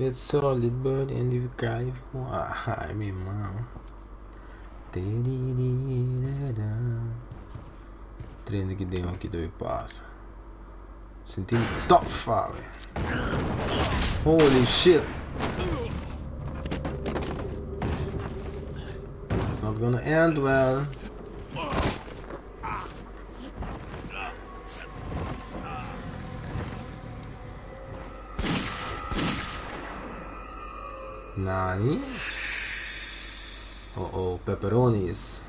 It's solid bird and leave cry for ai meu irmão. Treino que deu aqui do passa. Senti top fire. Holy shit. This is not gonna end well. Nani? Oh, pepperonis.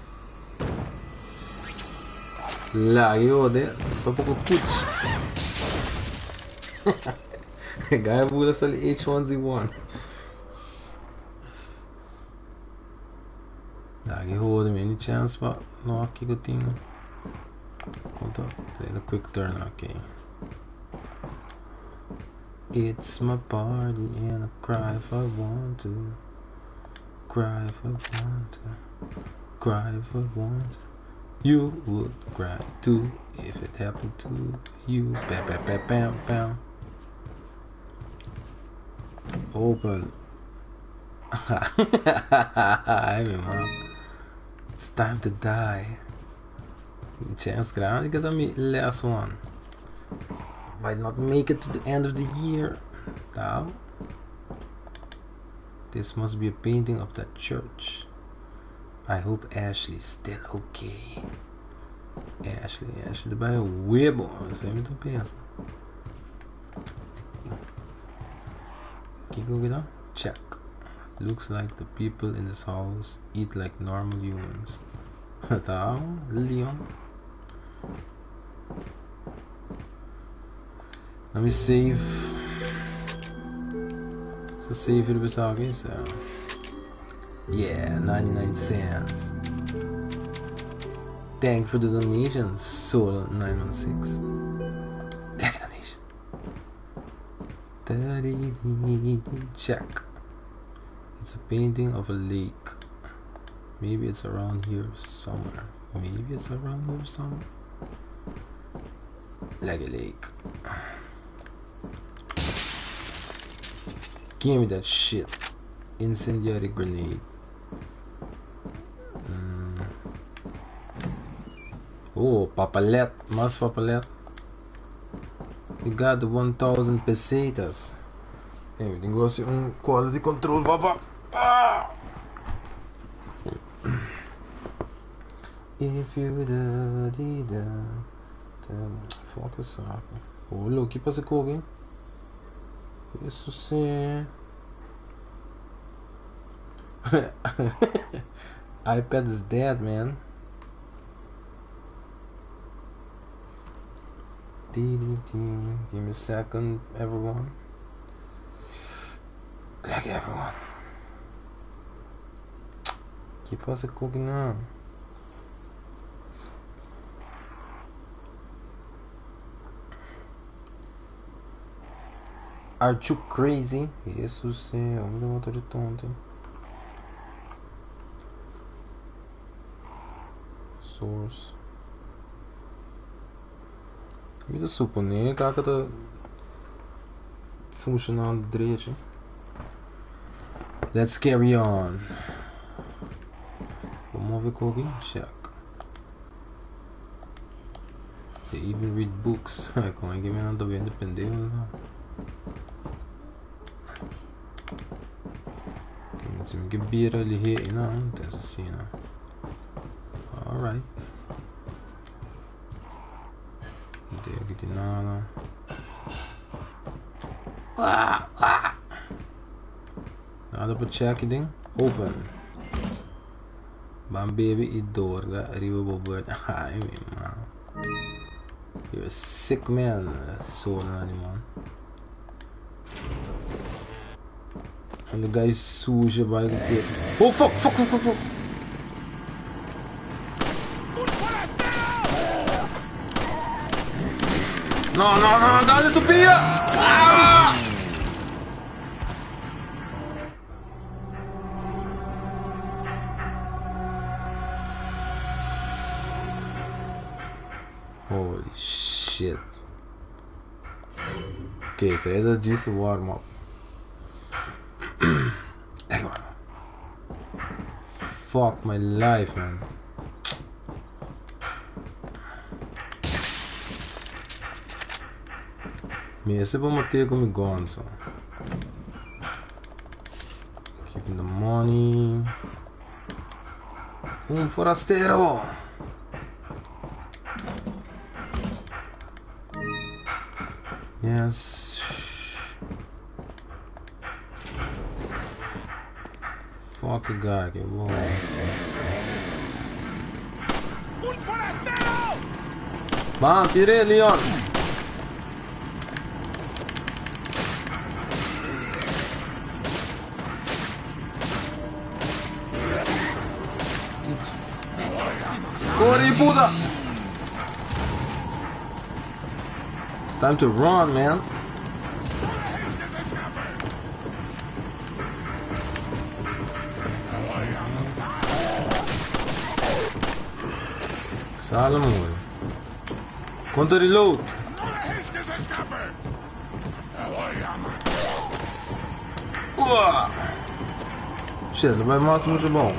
Lagode, só pouco putz. Guy bude stali H1Z1. Lagi hode med any chance va no aqui que eu tenho. Conta, a quick turn aqui. It's my party and I cry if I want to. Cry if I want to. Cry if I want to. You would cry too if it happened to you. Bam, bam, bam, bam, bam. Open. Hi, man. It's time to die. Chance ground. You got me last one. Might not make it to the end of the year. Now, this must be a painting of that church. I hope Ashley's still okay. Ashley vai webo. Isso é muito pensa. Que go check. Looks like the people in this house eat like normal humans. Tá, Leon. Let me save. So save it pessoal aqui, so. Yeah, 99 cents. Thank for the donation, Soul916. Thank donation. Check. It's a painting of a lake. Maybe it's around here somewhere. Like a lake. Give me that shit. Incendiary grenade. Oh, papalet. Mas papalet. We got the 1000 pesetas. Everything goes in quality control, papa. Ah! If you da focus up. Oh, look, keep us a cooking. Isso sim. iPad is dead, man. Give me a second, everyone. Like everyone. Keep us a cooking now. Are you crazy? Isso sim, vamos dar uma motor de tonto. Source. Vida suponer que ela tá funcionando direito. Let's carry on. Vamos ver com alguém? Check. They even read books. Como é que me anda bem dependendo? Se me get barely hit, you know. That's a scene. Alright. There, get the nana. Nada pra check ding. Open. Bam baby eat door. Got river bubble. I mean, man. You're a sick man, soul animal. And the guy sues you by the kid. Oh fuck, fuck, fuck, fuck, fuck. No, no, no, dale tu pilla. Ah! Holy shit. Okay, so essa é disso warm up. Fuck my life, man. Me esse vou manter com meu gonzo. Keeping the money. Forasteiro. Yes. Fuck a guy, que bom. Bam, tirei, Leon. Corre, puta! It's time to run, man. Salomon. Quanto reload? Shit, vai mais muito bom.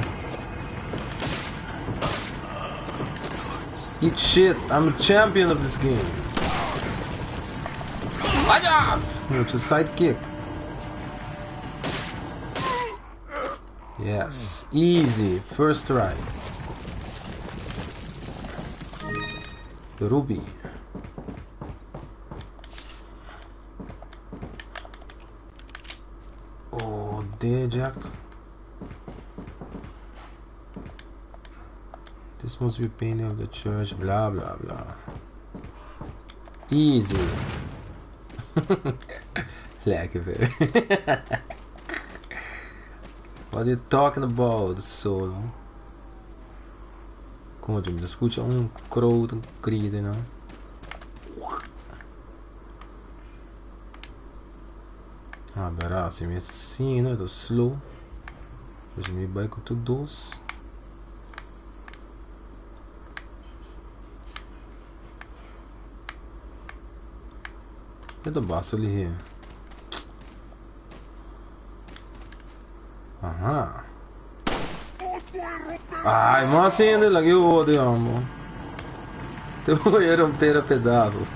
Eat shit, I'm a champion of this game. It's a sidekick. Yes, easy, first try. Ruby. Oh, there, Jack. This must be painting of the church. Blah blah blah. Easy. Lekker, baby. What are you talking about, solo? Como de me escuta crow, grita, não? Ah, verá, se me assim, né? Tô slow. Hoje me vai com tudo doce. Eu tô baixo ali. Aham. Ai, mas assim ainda lagi o odio, amor. Te voy a romper a pedazos.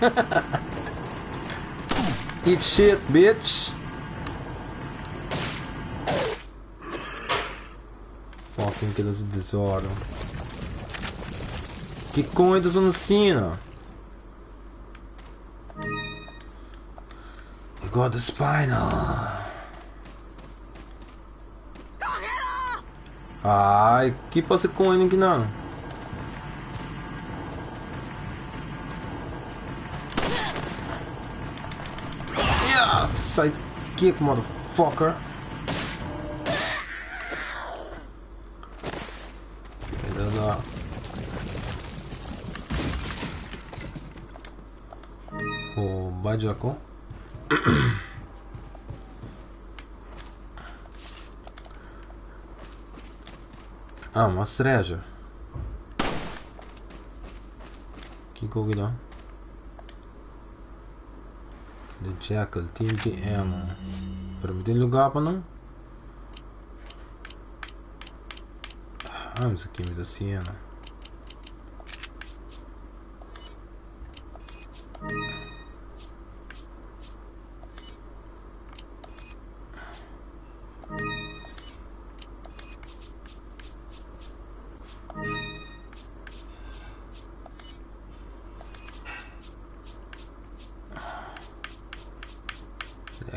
Eat shit, bitch. Fucking que eles desordem. Que coisa são ensina? You got the spinal. Ai, que passa com ele aqui não? Yeah, sidekick, motherfucker. Sai lá. O Bajako. Ah, uma treasure. Que coisa? The Jackal, TNT Ammo. Para me ter lugar para não? Ah, isso aqui me dá Siena.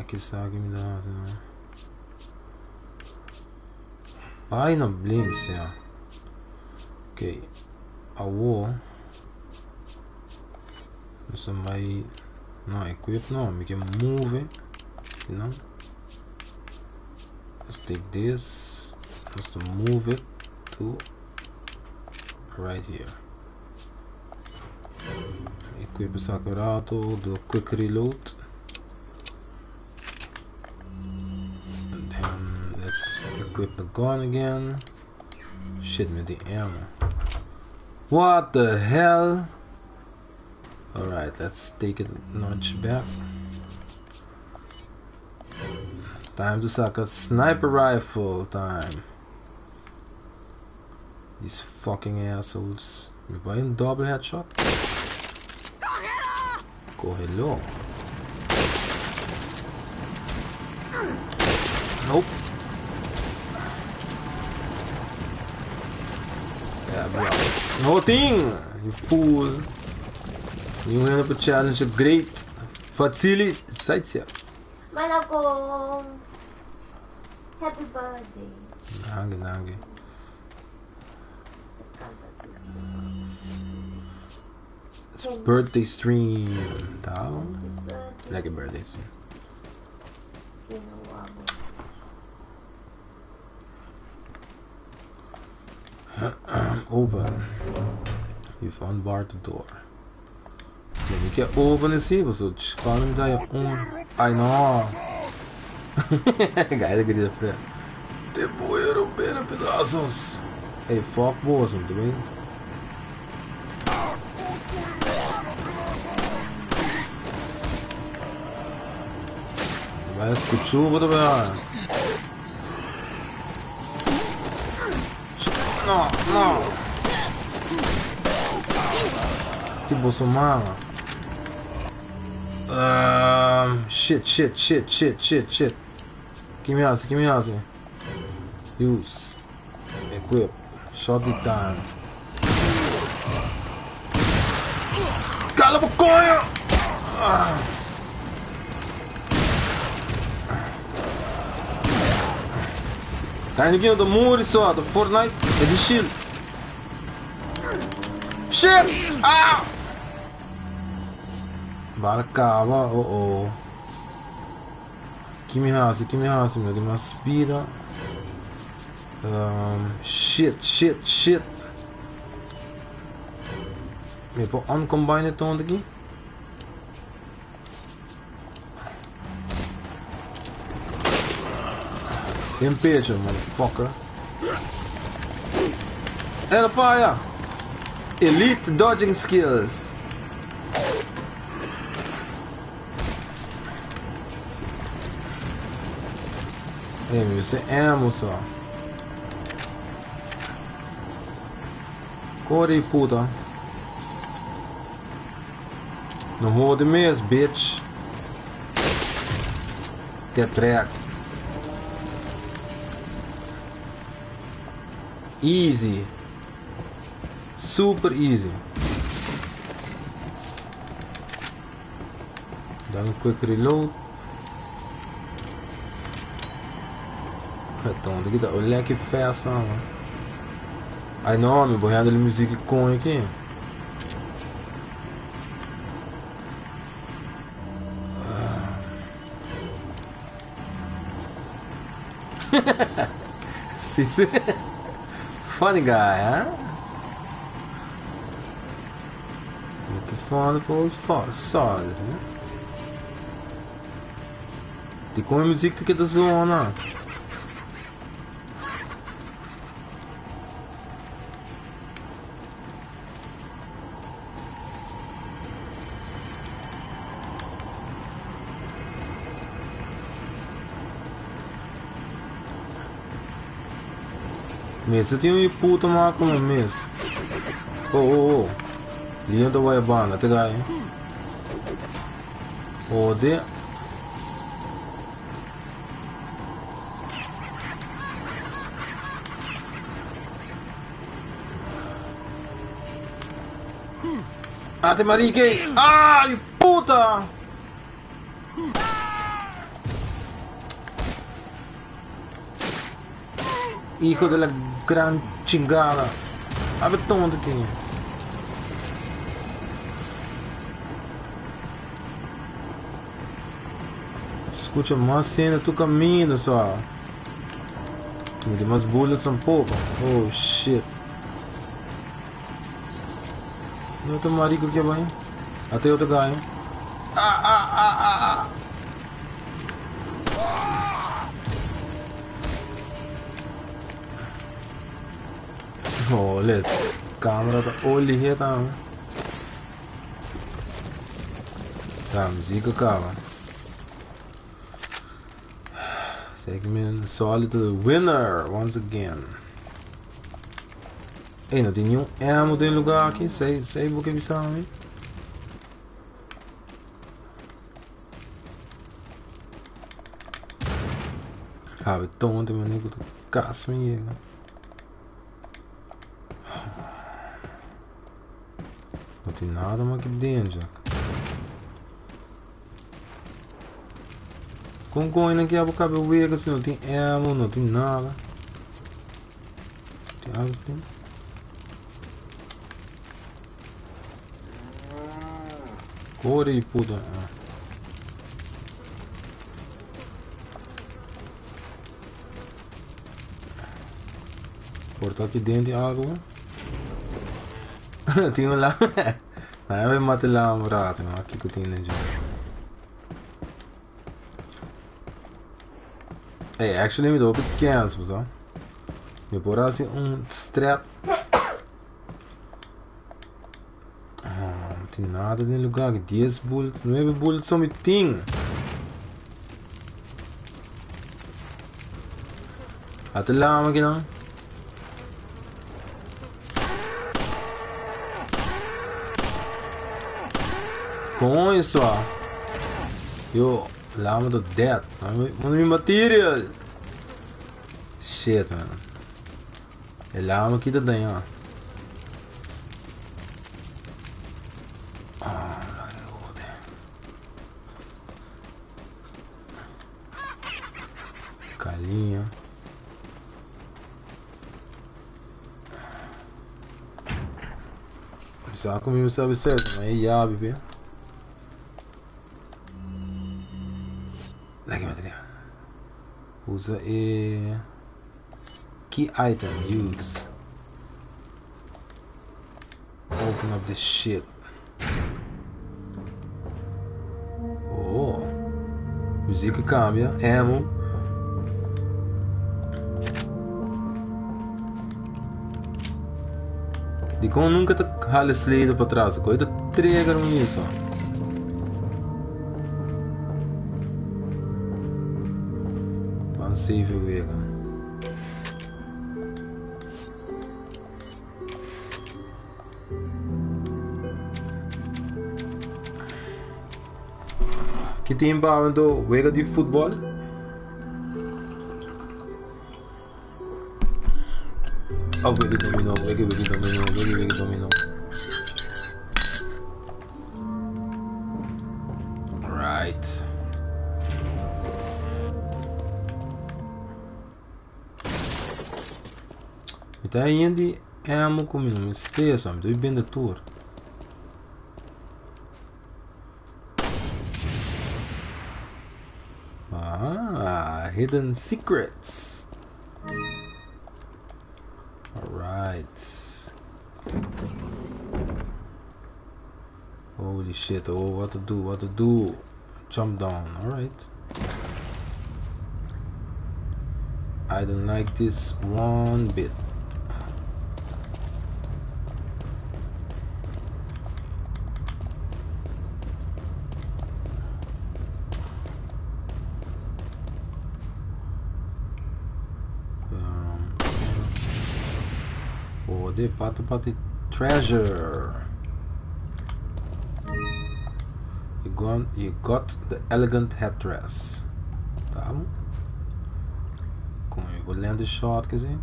aqui sabe me dá, né? Ai, no blink, yeah. Okay. A wall. Somebody no equip no, we can move it. You know? Let's take this. Let's move it to right here. Equip the Sakurato, do a quick reload. And then let's equip the gun again. Shit with the ammo. What the hell? Alright, let's take it a notch back. Time to suck a sniper rifle time. These fucking assholes. We buying double headshot? Go hello. Nope. Yeah, bro. No thing! You fool. You win up a challenge of great. Facili. Sightseer. Malako. Happy birthday. Nange. It's birthday stream. Tao. Like a birthday stream. Open. You've unbarred the door. Let me get open and see what's up. Call him die. I know. Guy, que queria fazer. Te poeiro bem pedaços. Hey, fuck boas, não bem? Vai escutar, vou dar. Não. Que Bolsonaro. Shit. Give me house. Use. Equip. Shot the time. Cala a boca! Tá ninguém do muro só, do Fortnite. É de shield. Shit! Ah! Bala cava, oh. Give me house, meu. Tem uma spira. Shit. Me vou uncombine it aqui. Impatient, motherfucker. Hellfire! Elite dodging skills. Ei, meu, você é ammo só. Corre, puta. Não rode mesmo, bitch. Que treco. Easy. Super easy. Dá um quick reload. Então, daqui tá. Olha que festa. Ai não, meu boiado de música com aqui. Funny guy, huh? Looking fun for solid, né? Tem como a música aqui da zona. Mesmo, eu tenho um puta maco no mês. Oh. Linha da Guaiabana, até daí. Ode. Ate marique! Ai, puta! Hijo de la gran chingada. Abre tonto aqui. Escuta mais cena tu caminho só. Me deu umas bullets um pouco. Oh shit. Não tem marico aqui bem. Até outro ganho. Oh, let's camera tá olhe hier tá. Tá, música acaba. Segment solid winner once again. Ei, não tem nenhum ammo dentro do lugar aqui. Sei o que me sabe. Ah, tonto, meu nego, tu caça me. Não tem nada mais aqui dentro, já. Com coisa aqui, a boca aberta, assim, não tem ammo, não tem nada. Tem algo aqui. Corre e puta. Porta aqui dentro algo. Tem um lá. Não, eu vou matar lá um rato, não. Aqui que eu tenho já. Hey, actually me deu pequenos, pessoal. Me pôr assim strap. Não tem nada no lugar. 10 bullets, 9 bullets só me tinha. Até lá, aqui não. Com isso, eu lama do death. Mano, material. Shit, man. É lama aqui da daí, ó. Calinha. Só comigo sabe certo, mas é já, bebê. Aqui, material. Usa e key item use. Open up this shit. Oh, música cambia. Ammo. De como nunca te rala sleida para trás, coisa trigger isso. Save o Vega. Que tem para do Vega de futebol? Oh, Vega dominou, Vega dominou. Right. Tá indo ammo comigo, me esqueça, me dou bem da tour. Ah, hidden secrets. Alright. Holy shit, oh, what to do? Jump down, alright. I don't like this one bit. Oh, the Pato treasure. You got the elegant headdress. Tá bom? Com o land shot, quer dizer.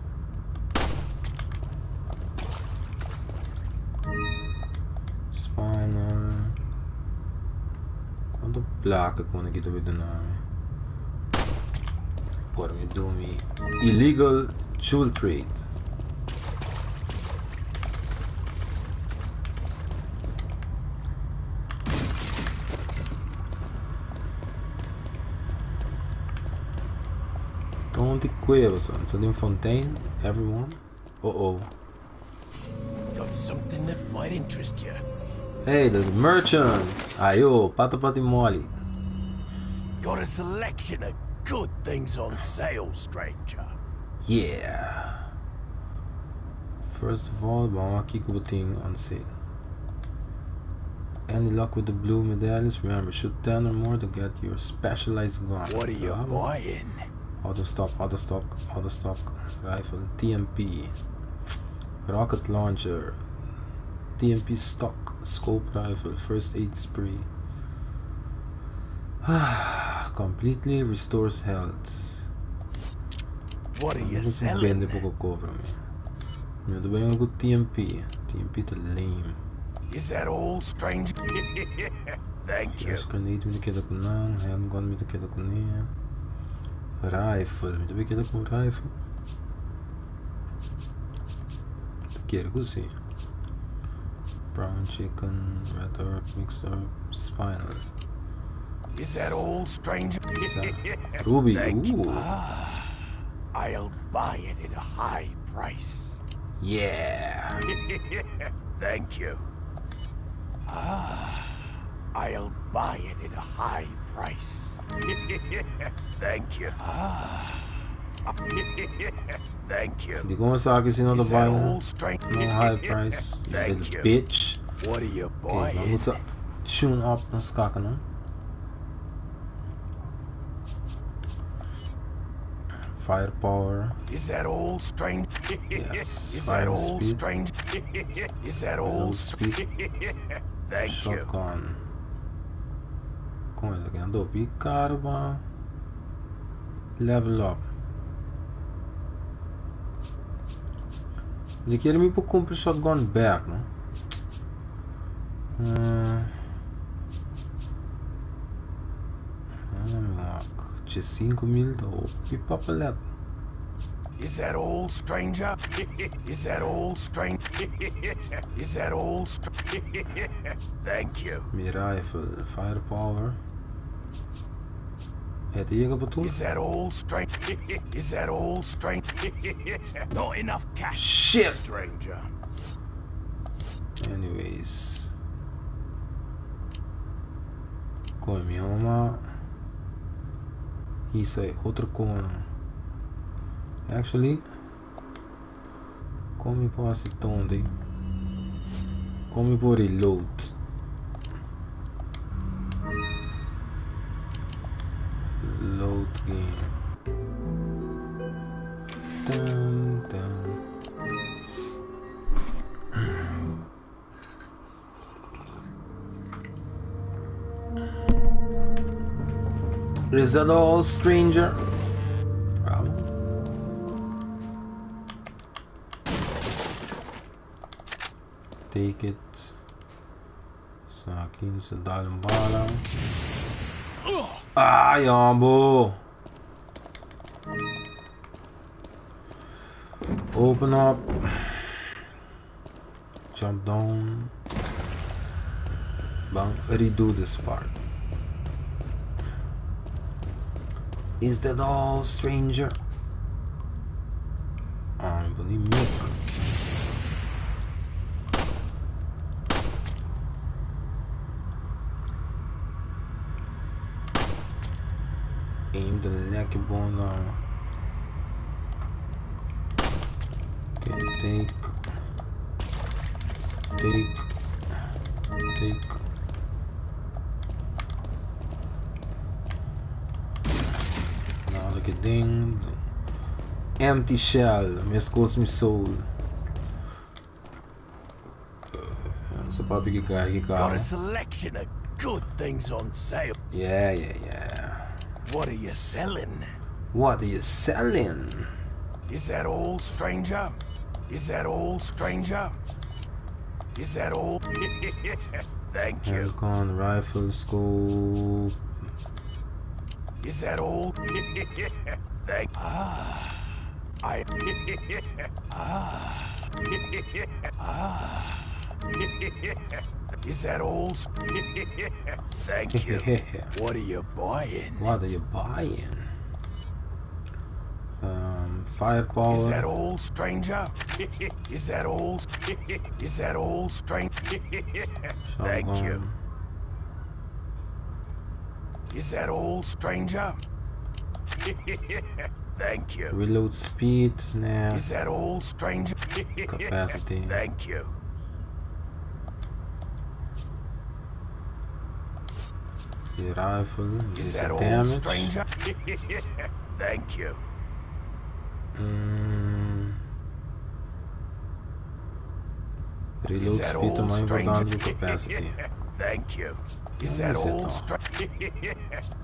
Spinal. Quanto placa com aqui do nome? Por me do me illegal Jewel trade. Don't equip us on. So, fontaine, everyone. Uh-oh. Got something that might interest you. Hey, the merchant. Ayo, patapati moli. Got a selection of good things on sale, stranger. Yeah. First of all, vamos aqui com o thing on sale. Any luck with the blue medallions? Remember, shoot 10 or more to get your specialized gun. What are you buying? Auto stock, rifle, TMP, rocket launcher, TMP stock, scope rifle, first aid spray. Completely restores health. What are you selling? TMP to lame. Is that all, stranger? Thank you. Grenade met de handgun met de rifle, met de rifle. Quero così. Brown chicken, red herb, mixed herb, spinal. Is that all, stranger? Ruby, Thank you. ooh. I'll buy it at a high price. Yeah. Thank you. I'll buy it at a high price. Thank you. Thank you. Die komen zaken zien op de Is that buy. all, stranger? No high price. Thank Little you. bitch. What are you Oké, we buying? moeten tune up en schakelen. Firepower. Is that all, strange? Yes. Is Fire that all, speed. strange? Is that all, Speed. Thank you. Shotgun. Kom eens, ik ando op caro. Level up. Ik quero me comprar shotgun back, no? De 5.000 op die papelet. Is that all, stranger? Is that all, strange? Is that all, Thank you. Mijn rifle, firepower. Het hier op het Is that all, strange? Is that all, strange? Not enough cash, Shit! stranger. Anyways. Kom je oma. Hier zei outra coisa. Actually, como posso tonde? Como por reload? Load game. Dun, dun. Is that all, stranger? Take it. Sakin sa dalang balang. Ah, yambo. Open up. Jump down. Bang, redo this part. Is that all, stranger? Believe aim the lekker bone down. Okay, take. Now look at ding. Empty shell. Mescos me soul. So papi Got a selection of good things on sale. Yeah. What are you selling? What are you selling? Is that all, stranger? Is that all, stranger? Is that all? Thank you. Handgun, rifle, scope. Is that all? Thank. I. Ah. Ah. Is that all? Thank you. What are you buying? What are you buying? Is Firepower. that all, stranger? Is that all? Is that all, stranger? Thank you. Shotgun. Is that all, stranger? Thank you. Reload speed. Snap. Is that all, stranger? Capacity. Thank you. The rifle. Is Is that all, damage. stranger? Thank you. Reload that speed é all, mais stranger? importante do que capacity. Thank you. Is Where that is it, all, though?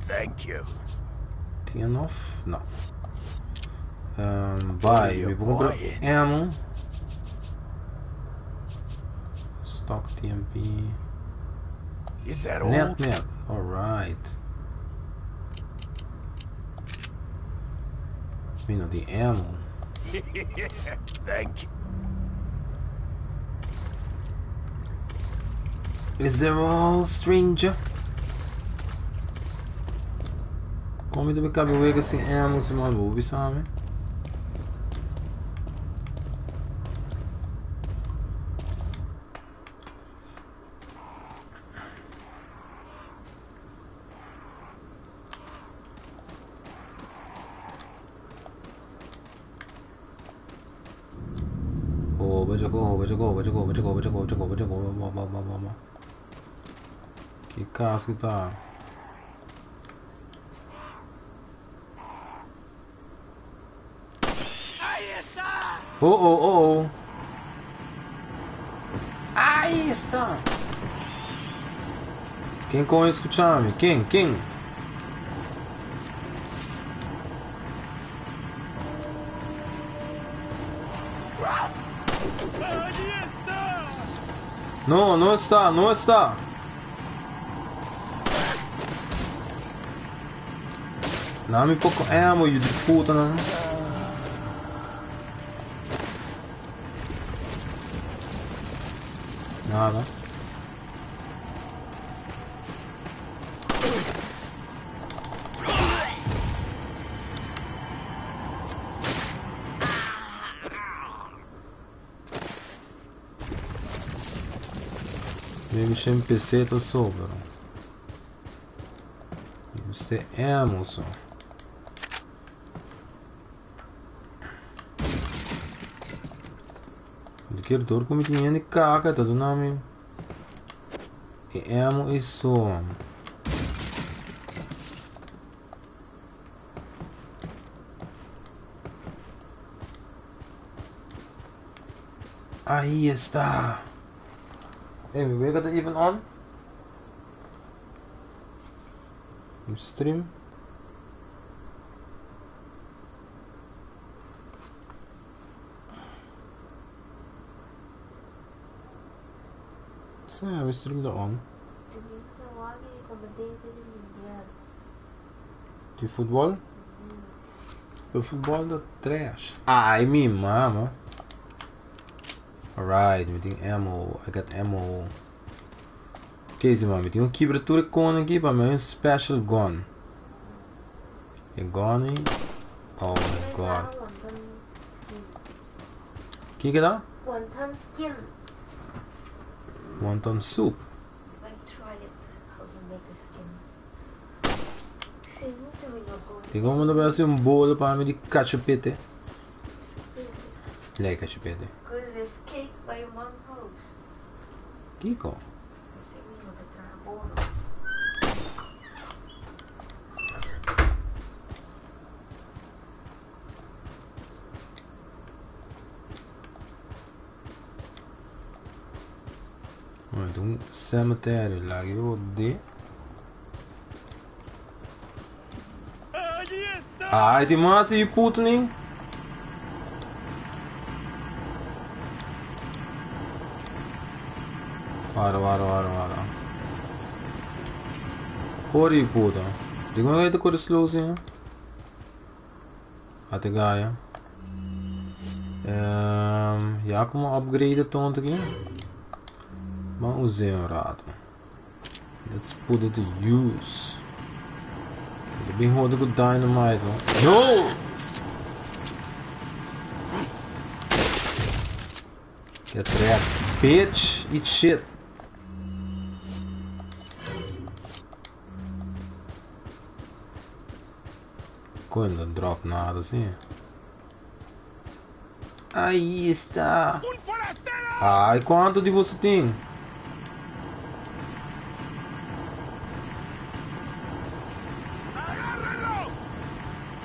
Thank you. Tinha enough? Não. What Buy. are you We vou comprar buying? ammo. Stock TMP. Is that all? Net. Alright. We know the ammo. Thank you. Is there all, stranger? Como de cabe wega sem ammo se man move, sabe? Que casca tá? Oh. Aí está. Quem conhece o chame? Quem? Não está. Dá-me pouco ammo, de puta, não. Nada. Mesmo sem PC tá sobra. Você é ammo só. Keer doorkom je niet in de kaken, dat doen we. Ammo is zo. Ahí está. Hey, we got it even on? Stream. Yeah, we stream that on. Que futebol? O futebol da trash. Ai, me mama. Alright, we tem ammo. I got ammo. Ok, mano, tem uma quebratura com aqui para mim, um special gun. A gun. Oh my god. Que dá? Wonton skin. Wonton soup. Like try it. How to make a skin. Tem como não vai ser um bolo para mim de cachepete? Lei cachepete. Because there's cake by your mom's house. Kiko. Kasi may magkatrabaho. Então, cemitério lá, eu odeio. Ai, de massa e puto, nem. Para. Corre, puta. Digo, não é de cor slowzinho. Até ganha. Ja, como upgrade tonto aqui. Vamos usar um rato. Let's put it to use. Ele bem roda com dynamite, não? No! Get wrecked, bitch! Eat shit! Coisa não drop nada assim. Aí está! Ai, quanto de você tem?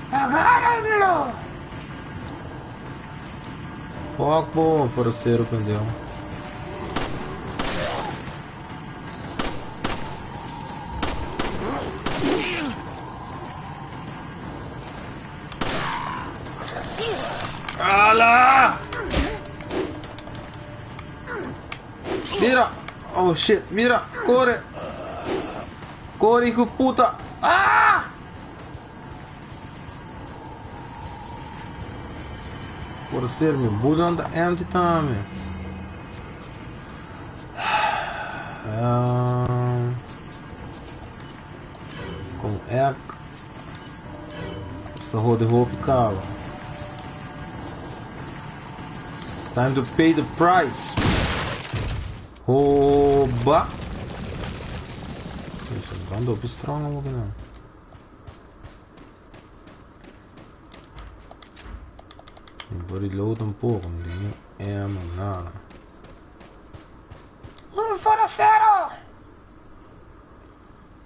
Agárrenlo! Foco, pô, forceiro prendeu. Ala! Mira! Oh shit, mira! Corre! Corre, hijo de puta! Ah! Forceiro, meu bullet on the empty time. Com é essa roda de roupa cava. It's time to pay the price. Rouba. Isso não andou pro strong aqui não. Vou reload um pouco, não tem ammo, nada. Forasteiro!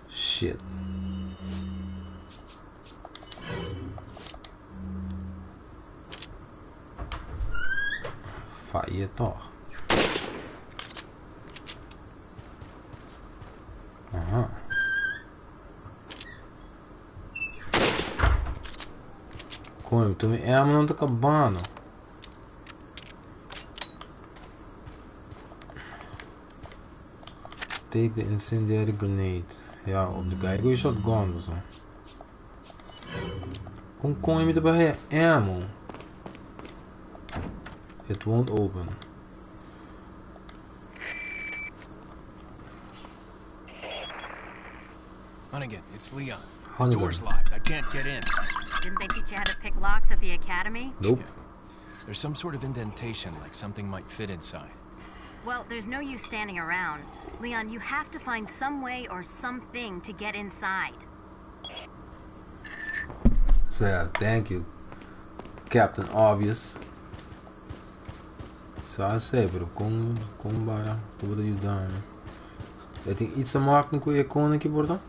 Shit. Fire to. Aha. Como? Também ammo não tá acabando. Take the incendiary grenade. Ja, obrigado. Eu shotgun, pessoal. Com ele de barreira ammo. It won't open. Hunnigan, it's Leon. The Hunnigan. door's locked. I can't get in. Didn't they teach you how to pick locks at the academy? Nope. There's some sort of indentation, like something might fit inside. Well, there's no use standing around. Leon, you have to find some way or something to get inside. So, thank you, Captain Obvious. Só sei, bro, como bara, como te ajudar, né? Eu tenho iets te maken com je koning, bro.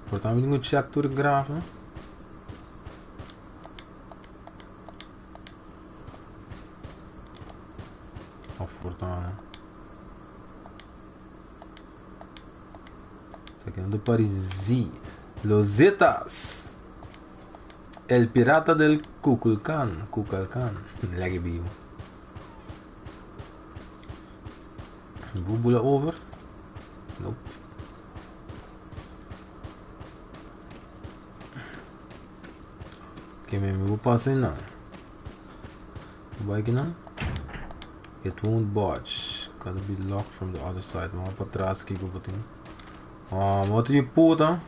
Portanto, eu tenho que check tudo grave, né? Portanto, isso aqui é do Parisi. Los Zetas. El pirata del Kukulkan. Kukulkan. Lekker bio. Bubula over. Nope. Okay, maybe we'll pass in now. Vai aqui não? It won't budge. Gotta be locked from the other side. Vamos para trás aqui que eu vou ter. Ah, moto de puta.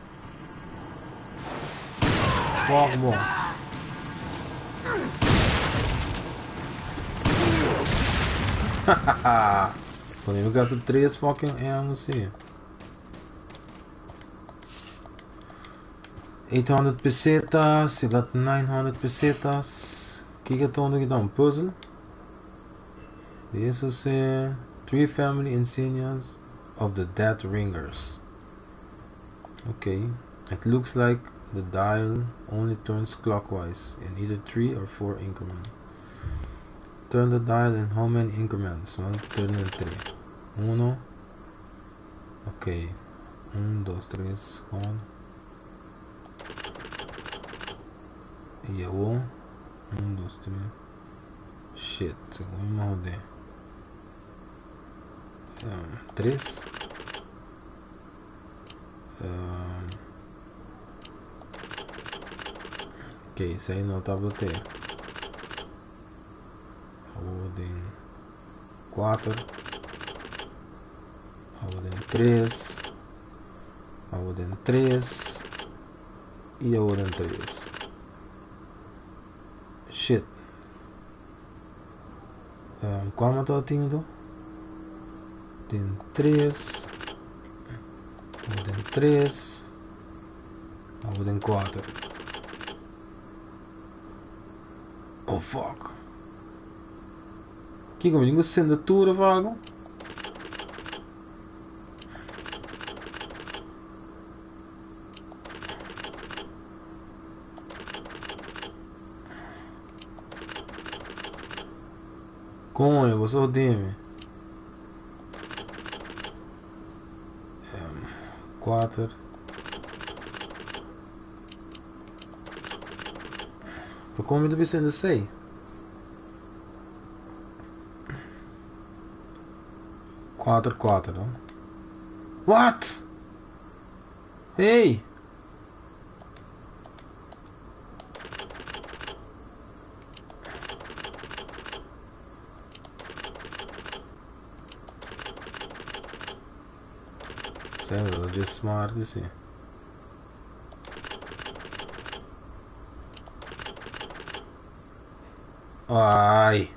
Fuck, bom. Hahaha. Podemos gastar 3 fucking anos here. 800 pesetas. You got 900 pesetas. O que é todo aqui? Um puzzle. This is 3 family insignias of the Death Ringers. Okay, it looks like the dial only turns clockwise in either 3 or 4 increments. Turn the dial in how many increments? 1, 2, 3. 1. Okay. 1, 2, 3. 1. E eu 1, 2, 3. Shit, vamos morder. 3. Ok, isso aí não tá bloqueio. Ordem 4. Ordem 3. Ordem 3. E a ordem 3. Shit. Qual estou tendo? Ordem 3. Ordem 3. Ordem 4. Oh fuck. Aqui comigo assinatura, vago. Conha, você odeia-me. 4. Para como deve ser ainda sei. 4, 4, não? What? Hey! Sério, ela é smart assim. Ai!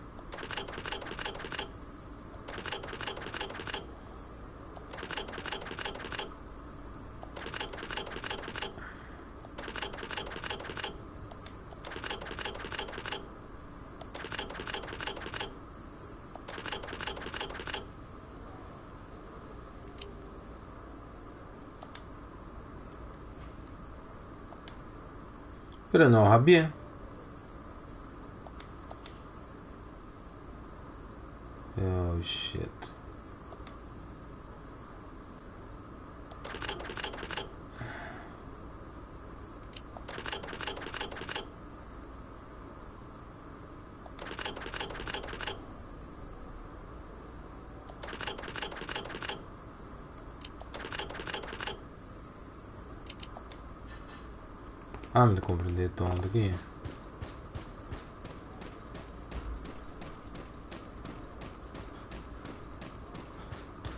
Pero não, rabia. Oh shit. Ah, me compreender tonto aqui.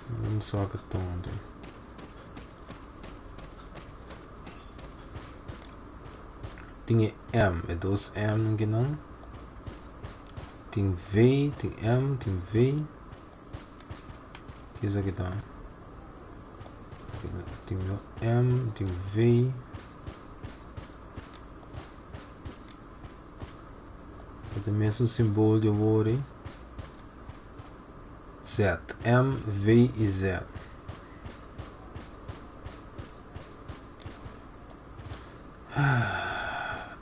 Não só que tonto. Tinha M, é 2M aqui não. Tem V, tem M, tem V. O que é isso aqui tá? Tem M, tem V. É o mesmo símbolo de word. Z, M, V e Z.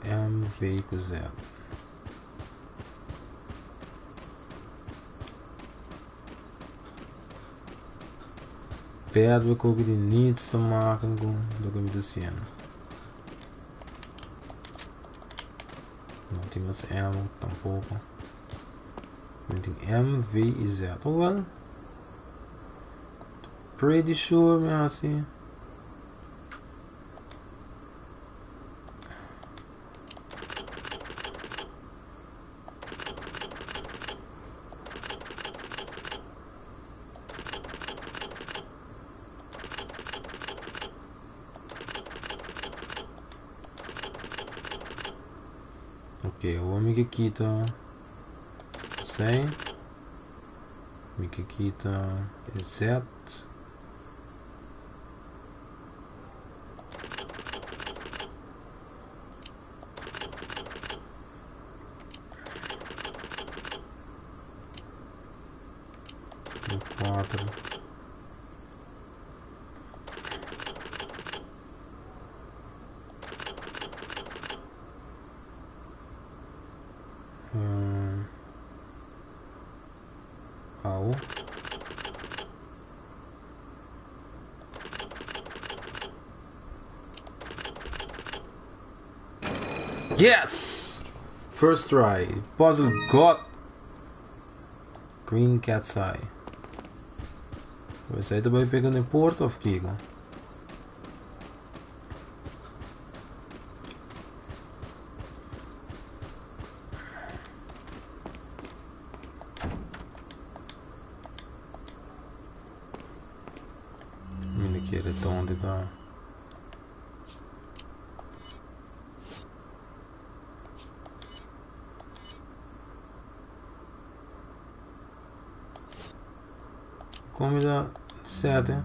M, V com Z. Pedra com o que needs to mark do que me dizendo. Não temos M tampouco. Tem M, V e Z. Oh well. Pretty sure, mesmo assim. Ok, o homem que aqui tá. Sem. O homem que aqui tá. Exato. O 4. Ao. Yes! First try. Puzzle got Green Cat's Eye. Você aí também pegando em Porto of Kigo. Get it on the down. Kom je daar zetten?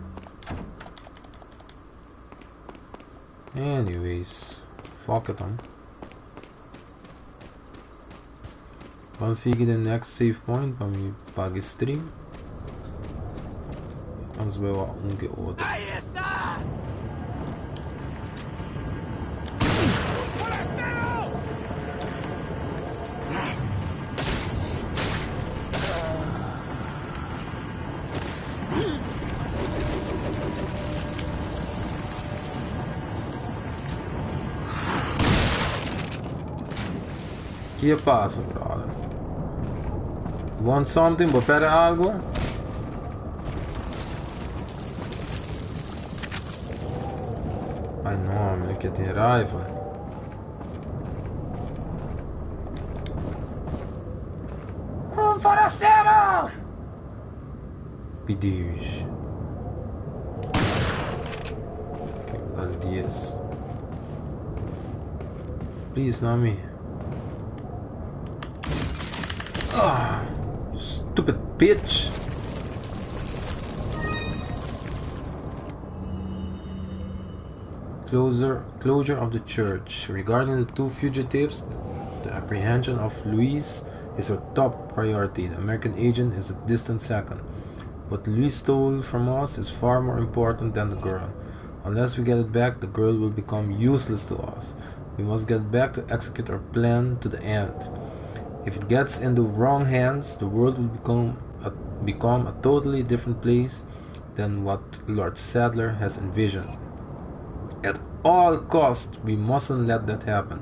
Anyways, fuck it dan. Dan zie ik de next save point van mijn pagi stream. Anders ben je wat ongeordend. ¿Qué pasa, brother? Want something? ¿Volver algo? Ai no, me que tem raiva. Forasteiro! Pedidos. Okay, mudar dias. Please, not me. Ah, stupid bitch. Closure of the church. Regarding the two fugitives, the apprehension of Louise is our top priority. The American agent is a distant second. What Louise stole from us is far more important than the girl. Unless we get it back, the girl will become useless to us. We must get back to execute our plan to the end. If it gets in the wrong hands, the world will become a totally different place than what Lord Sadler has envisioned. At all costs, we mustn't let that happen.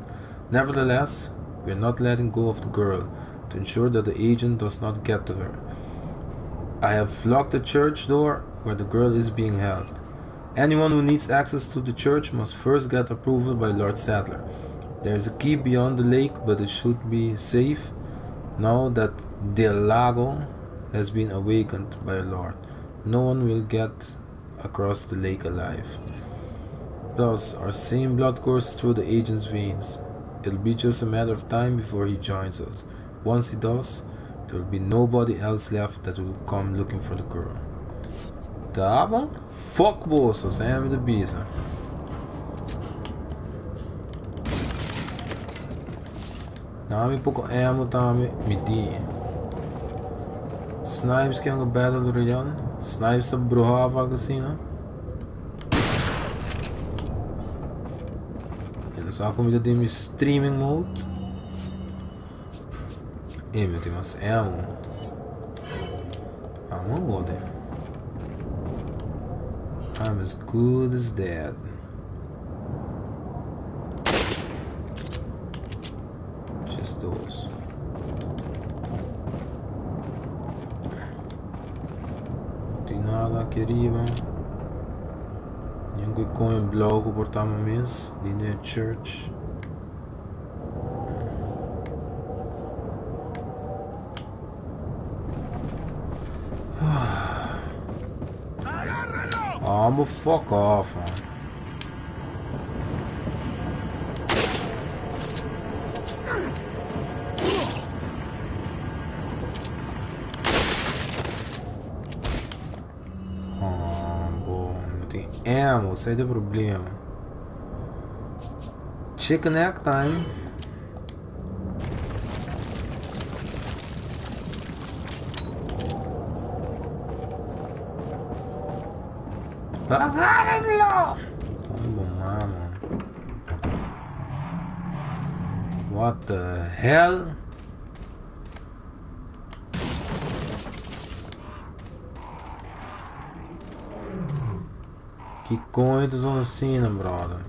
Nevertheless, we are not letting go of the girl to ensure that the agent does not get to her. I have locked the church door where the girl is being held. Anyone who needs access to the church must first get approval by Lord Sadler. There is a key beyond the lake, but it should be safe now that Del Lago has been awakened by Lord. No one will get across the lake alive. Plus, our same blood courses through the agent's veins. It'll be just a matter of time before he joins us. Once he does, there will be nobody else left that will come looking for the girl. Tá bom? Fuck boss, så är vi det bisa. Dami poco ammo dami midi. Snipes que ang battle royale. Snipes sa Brujava casino. En så kommer det med streaming mode. E meu tem mais ammo. Ammo mode. I'm as good as dead. Just those. Não tem nada aqui arriba. Nenhum coin bloco portamos mesmo. Linda church. Oh, but fuck off, man. Oh, boy, não tem ammo, sai do problema. Chicken egg time. Agárrenlo! Mano. What the hell? Que coisas são assim, né, brother?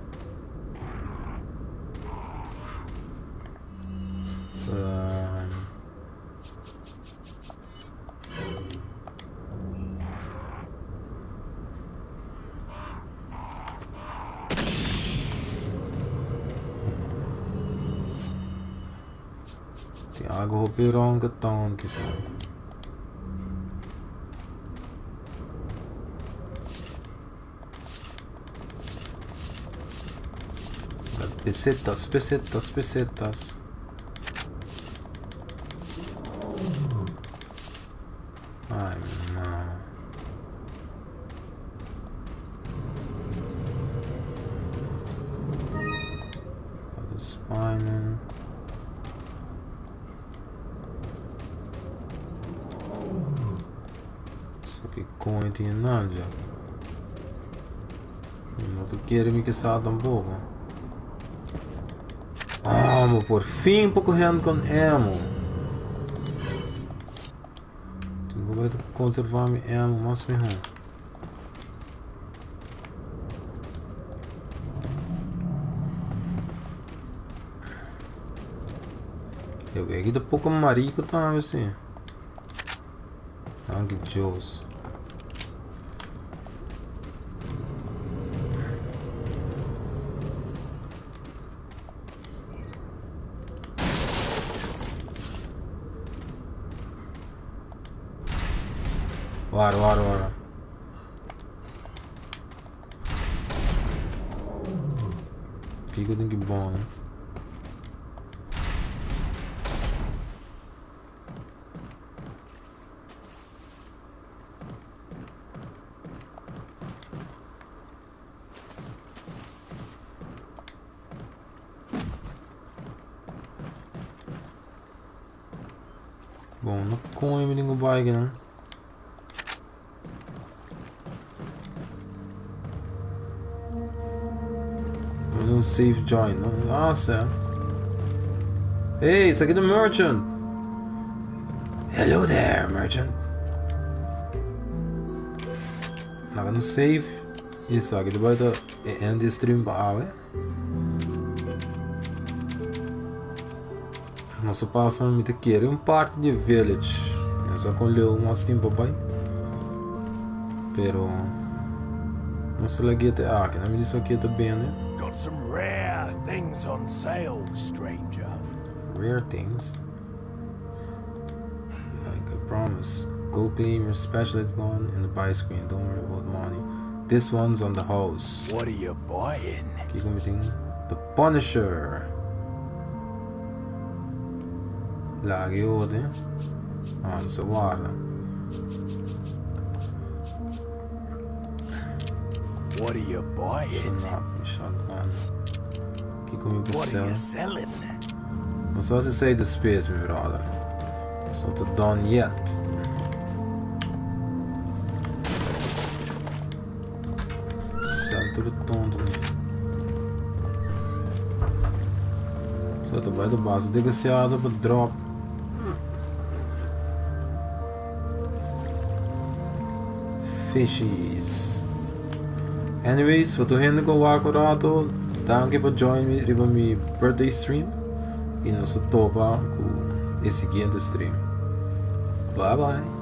Algo hopi wrong getan kisa. Pesetas, pesetas, pesetas. Ai, não. Spine. Só que coin tinha nada já. Não tu queres me que saia tampoco. Amo, por fim, um pouco correndo com ammo. Tenho que conservar minha ammo, mas melhor. Eu vi aqui da pouco marico tá assim. Ah, que Deus. Vara. Aqui que eu tenho que ir bom, né? Bom, não com ele no bike, né? No save join. Nossa. Hey, isso aqui é do Merchant. Hello there, Merchant. Naga no save. Isso aqui do baita end stream ba awe. Nosso passando me te querer parte de village. Eu só colheu umas tempo pai. Pero não se lagi até aqui, não me disse aqui também, né? Got some rare things on sale, stranger. Rare things? Like I promise. Go claim your specialist gun in the buy screen. Don't worry about money. This one's on the house. What are you buying? Aqui como tem The Punisher. Lagi outro, hein? Ah, não se guarda. What are you buying? Shotgun. Aqui comigo What are céu. you selling? Não só se sai do space, meu brother. Só tô done yet. Céu tudo tonto, né? Só tô vai do base negociado para drop. Fishies. Anyways, wat du hände go akurato. Danke por join me riba mi birthday stream. E nos topa com esse seguinte stream. Bye bye.